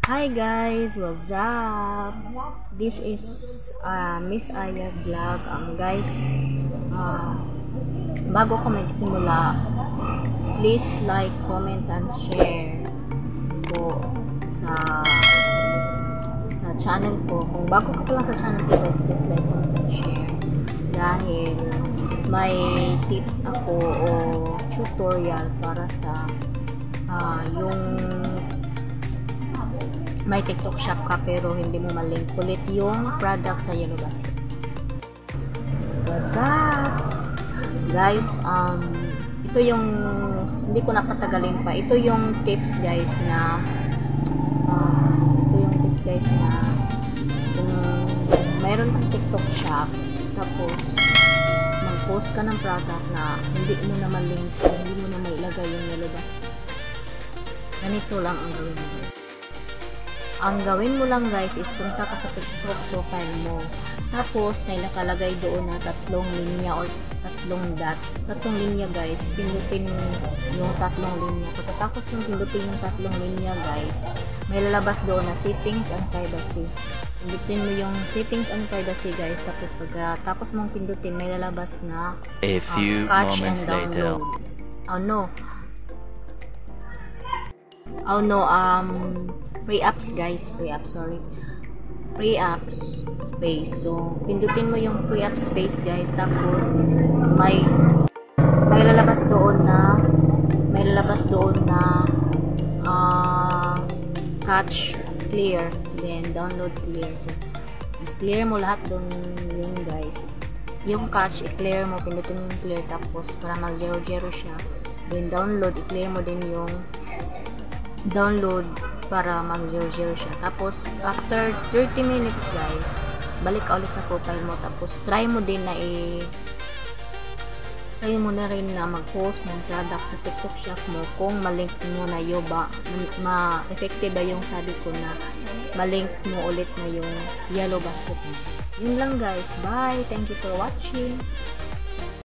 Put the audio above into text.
Hi guys, what's up? This is Miss Aya Vlog. Guys, bago ko magsimula, please like, comment, and share po sa channel ko. Kung bago ka pala sa channel ko guys, please like, comment, and share. Dahil may tips ako o tutorial para sa yung may TikTok shop ka pero hindi mo malink ulit yung product sa Yellow Basket. What's up? Guys, ito yung hindi ko napatagalin pa. Ito yung tips guys na kung mayroon kang TikTok shop tapos mag-post ka ng product na hindi mo na malink, hindi mo na mailagay yung Yellow Basket. Ganito lang ang gawin mo. Ang gawin mo lang guys is punta ka sa TikTok profile mo. Tapos may nakalagay doon na 3 linya or 3 dot. 3 linya guys. Pindutin mo yung 3 linya. Pagkatapos yung pindutin yung 3 linya guys, may lalabas doon na settings and privacy. Pindutin mo yung settings and privacy guys. Tapos pagkatapos mong pindutin, may lalabas na a few moments later. Free apps guys, free apps space. So pindutin mo yung free app space guys, tapos may lalabas doon na catch clear, then download clear. So i-clear mo lahat doon yun guys, yung catch i-clear mo, pindutin mo yung clear, tapos para mag 0 siya, then download, i-clear mo din yung download para mag 0 siya. Tapos after 30 minutes guys, balik ka ulit sa profile mo, tapos try mo na rin na mag-post ng product sa TikTok shop mo kung malink mo na yun ba, ma-effective ba yung sabi ko na malink mo ulit na yung Yellow Basket mo. Yun lang guys, bye, thank you for watching.